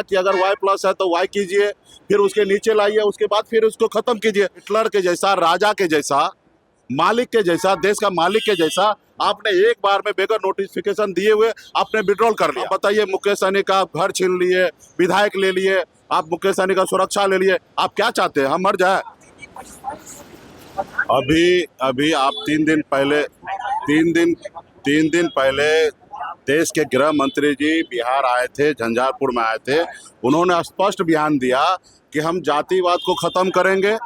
कि अगर Y plus है तो Y कीजिए, फिर उसके नीचे लाइए, उसके बाद फिर उसको खत्म कीजिए। हिटलर के जैसा, राजा के जैसा, मालिक के जैसा, देश का मालिक के जैसा आपने एक बार में बेगर नोटिफिकेशन दिए हुए आपने विड्रॉल कर लिया। बताइए, मुकेश सहनी का घर छीन लिए, विधायक ले लिए, आप मुकेश सहनी का सुरक्षा ले लिए, आप क्या चाहते हैं हम मर जाए? अभी अभी आप 3 दिन पहले देश के गृह मंत्री जी बिहार आए थे, झंझारपुर में आए थे। उन्होंने स्पष्ट बयान दिया कि हम जातिवाद को खत्म करेंगे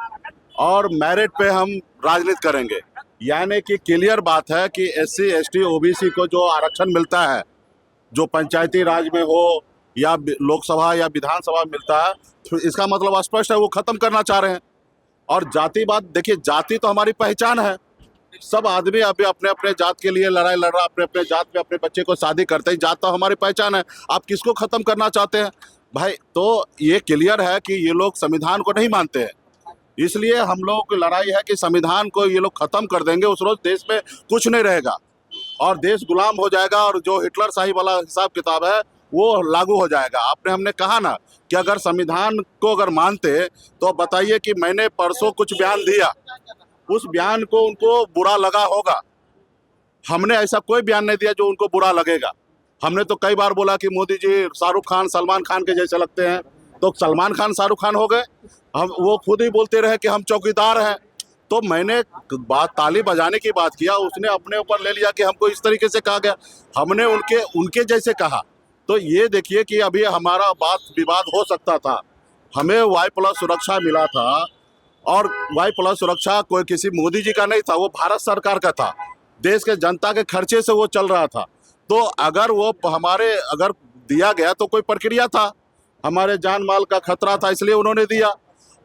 और मेरिट पे हम राजनीति करेंगे। यानी कि क्लियर बात है कि SC ST OBC को जो आरक्षण मिलता है, जो पंचायती राज में हो या लोकसभा या विधानसभा में मिलता है, तो इसका मतलब स्पष्ट है वो खत्म करना चाह रहे हैं। और जातिवाद, देखिए जाति तो हमारी पहचान है, सब आदमी अभी अपने अपने जात के लिए लड़ाई लड़ रहा, अपने अपने जात में अपने बच्चे को शादी करते ही, जात तो हमारी पहचान है। आप किसको खत्म करना चाहते हैं भाई? तो ये क्लियर है कि ये लोग संविधान को नहीं मानते हैं, इसलिए हम लोगों की लड़ाई है कि संविधान को ये लोग खत्म कर देंगे, उस रोज देश में कुछ नहीं रहेगा और देश गुलाम हो जाएगा और जो हिटलर शाही वाला हिसाब किताब है वो लागू हो जाएगा। हमने कहा ना कि अगर संविधान को अगर मानते तो बताइए कि मैंने परसों कुछ बयान दिया, उस बयान को उनको बुरा लगा होगा। हमने ऐसा कोई बयान नहीं दिया जो उनको बुरा लगेगा। हमने तो कई बार बोला कि मोदी जी शाहरुख खान, सलमान खान के जैसे लगते हैं, तो सलमान खान शाहरुख खान हो गए। हम वो खुद ही बोलते रहे कि हम चौकीदार हैं। तो मैंने बात ताली बजाने की बात किया, उसने अपने ऊपर ले लिया कि हमको इस तरीके से कहा गया, हमने उनके जैसे कहा। तो ये देखिए कि अभी हमारा बात विवाद हो सकता था। हमें Y+ सुरक्षा मिला था और Y+ सुरक्षा कोई किसी मोदी जी का नहीं था, वो भारत सरकार का था, देश के जनता के खर्चे से वो चल रहा था। तो अगर वो हमारे अगर दिया गया तो कोई प्रक्रिया था, हमारे जान माल का खतरा था इसलिए उन्होंने दिया।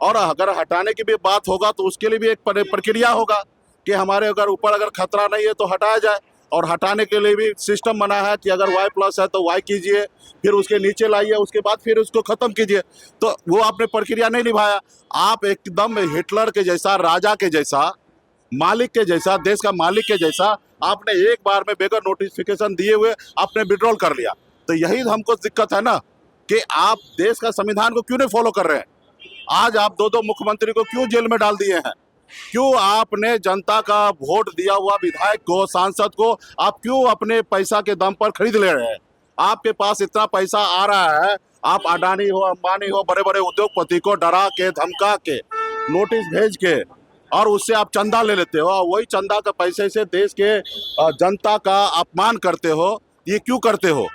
और अगर हटाने की भी बात होगा तो उसके लिए भी एक प्रक्रिया होगा कि हमारे अगर ऊपर अगर खतरा नहीं है तो हटाया जाए। और हटाने के लिए भी सिस्टम बना है कि अगर Y+ है तो Y कीजिए, फिर उसके नीचे लाइए, उसके बाद फिर उसको खत्म कीजिए। तो वो आपने प्रक्रिया नहीं निभाया। आप एकदम हिटलर के जैसा, राजा के जैसा, मालिक के जैसा, देश का मालिक के जैसा आपने एक बार में बेगर नोटिफिकेशन दिए हुए आपने विड्रॉल कर लिया। तो यही हमको दिक्कत है ना कि आप देश का संविधान को क्यों नहीं फॉलो कर रहे हैं? आज आप 2 मुख्यमंत्री को क्यों जेल में डाल दिए हैं? क्यों आपने जनता का वोट दिया हुआ विधायक को, सांसद को आप क्यों अपने पैसा के दम पर खरीद ले रहे हैं? आपके पास इतना पैसा आ रहा है, आप अडानी हो, अंबानी हो, बड़े बड़े उद्योगपति को डरा के, धमका के, नोटिस भेज के और उससे आप चंदा ले लेते हो। वही चंदा के पैसे से देश के जनता का अपमान करते हो। ये क्यों करते हो?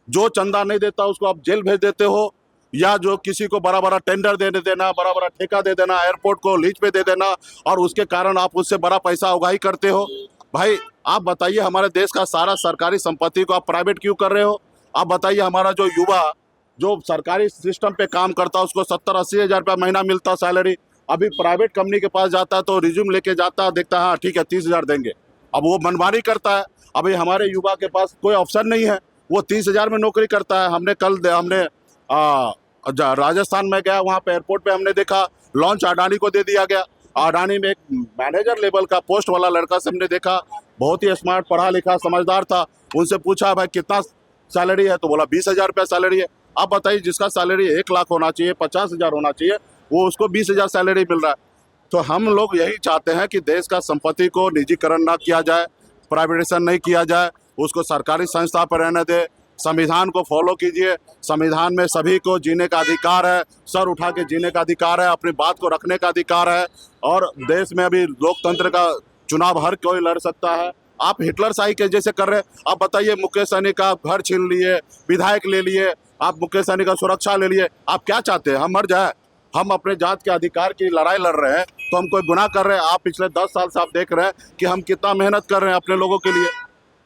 जो चंदा नहीं देता उसको आप जेल भेज देते हो, या जो किसी को बड़ा बड़ा टेंडर दे देना, बड़ा बड़ा ठेका दे देना, एयरपोर्ट को लीज पे दे देना और उसके कारण आप उससे बड़ा पैसा उगाही करते हो। भाई आप बताइए, हमारे देश का सारा सरकारी संपत्ति को आप प्राइवेट क्यों कर रहे हो? आप बताइए, हमारा जो युवा जो सरकारी सिस्टम पे काम करता है उसको 70-80 हज़ार रुपया महीना मिलता सैलरी, अभी प्राइवेट कंपनी के पास जाता है तो रिज्यूम लेके जाता है, देखता है हाँ ठीक है 30,000 देंगे, अब वो मनमानी करता है। अभी हमारे युवा के पास कोई ऑप्शन नहीं है, वो 30,000 में नौकरी करता है। हमने राजस्थान में गया, वहाँ पे एयरपोर्ट पे हमने देखा लॉन्च अडानी को दे दिया गया। अडानी में एक मैनेजर लेवल का पोस्ट वाला लड़का से हमने देखा, बहुत ही स्मार्ट, पढ़ा लिखा, समझदार था। उनसे पूछा भाई कितना सैलरी है, तो बोला 20,000 रुपया सैलरी है। आप बताइए, जिसका सैलरी 1 लाख होना चाहिए, 50,000 होना चाहिए, वो उसको 20,000 सैलरी मिल रहा है। तो हम लोग यही चाहते हैं कि देश का संपत्ति को निजीकरण ना किया जाए, प्राइवेटाइजेशन नहीं किया जाए, उसको सरकारी संस्था पर रहने दे। संविधान को फॉलो कीजिए। संविधान में सभी को जीने का अधिकार है, सर उठा के जीने का अधिकार है, अपनी बात को रखने का अधिकार है। और देश में अभी लोकतंत्र का चुनाव हर कोई लड़ सकता है। आप हिटलर शाही के जैसे कर रहे हैं। आप बताइए, मुकेश सहनी का घर छीन लिए, विधायक ले लिए, आप मुकेश सहनी का सुरक्षा ले लिए, आप क्या चाहते हैं हम मर जाए? हम अपने जात के अधिकार की लड़ाई लड़ रहे हैं तो हम कोई गुनाह कर रहे हैं? आप पिछले 10 साल से आप देख रहे हैं कि हम कितना मेहनत कर रहे हैं अपने लोगों के लिए।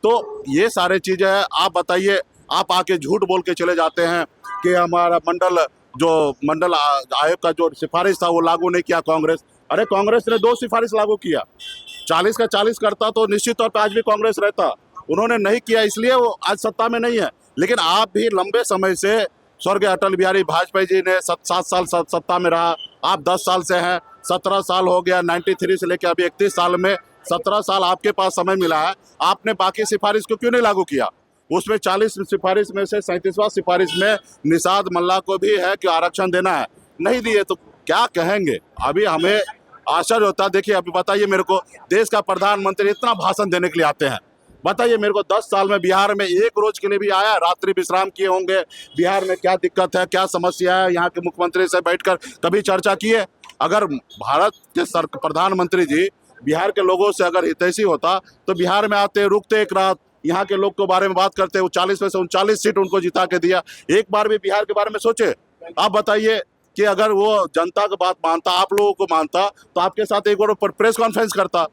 तो ये सारे चीज़ें हैं। आप बताइए, आप आके झूठ बोल के चले जाते हैं कि हमारा मंडल आयोग का जो सिफारिश था वो लागू नहीं किया कांग्रेस। अरे कांग्रेस ने 2 सिफारिश लागू किया, 40 का 40 करता तो निश्चित तौर पर आज भी कांग्रेस रहता। उन्होंने नहीं किया, इसलिए वो आज सत्ता में नहीं है। लेकिन आप भी लंबे समय से, स्वर्गीय अटल बिहारी वाजपेयी जी ने 7 साल सत्ता में रहा, आप 10 साल से हैं, 17 साल हो गया, 93 से लेकर अभी 31 साल में 17 साल आपके पास समय मिला है। आपने बाकी सिफारिश को क्यों नहीं लागू किया? उसमें 40 सिफारिश में से 37वां सिफारिश में निषाद मल्ला को भी है कि आरक्षण देना है, नहीं दिए तो क्या कहेंगे। अभी हमें आश्चर्य होता है। देखिए अभी बताइए मेरे को, देश का प्रधानमंत्री इतना भाषण देने के लिए आते हैं, बताइए मेरे को 10 साल में बिहार में एक रोज के लिए भी आया, रात्रि विश्राम किए होंगे, बिहार में क्या दिक्कत है, क्या समस्या है, यहाँ के मुख्यमंत्री से बैठकर कभी चर्चा किए। अगर भारत के प्रधानमंत्री जी बिहार के लोगों से अगर हितैषी होता तो बिहार में आते, रुकते एक रात, यहाँ के लोग के बारे में बात करते। वो 40 में से 39 सीट उनको जिता के दिया, एक बार भी बिहार के बारे में सोचे। आप बताइए कि अगर वो जनता की बात मानता, आप लोगों को मानता, तो आपके साथ एक बार प्रेस कॉन्फ्रेंस करता।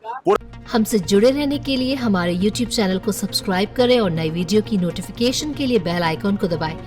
हमसे जुड़े रहने के लिए हमारे YouTube चैनल को सब्सक्राइब करें और नई वीडियो की नोटिफिकेशन के लिए बेल आइकॉन को दबाएं।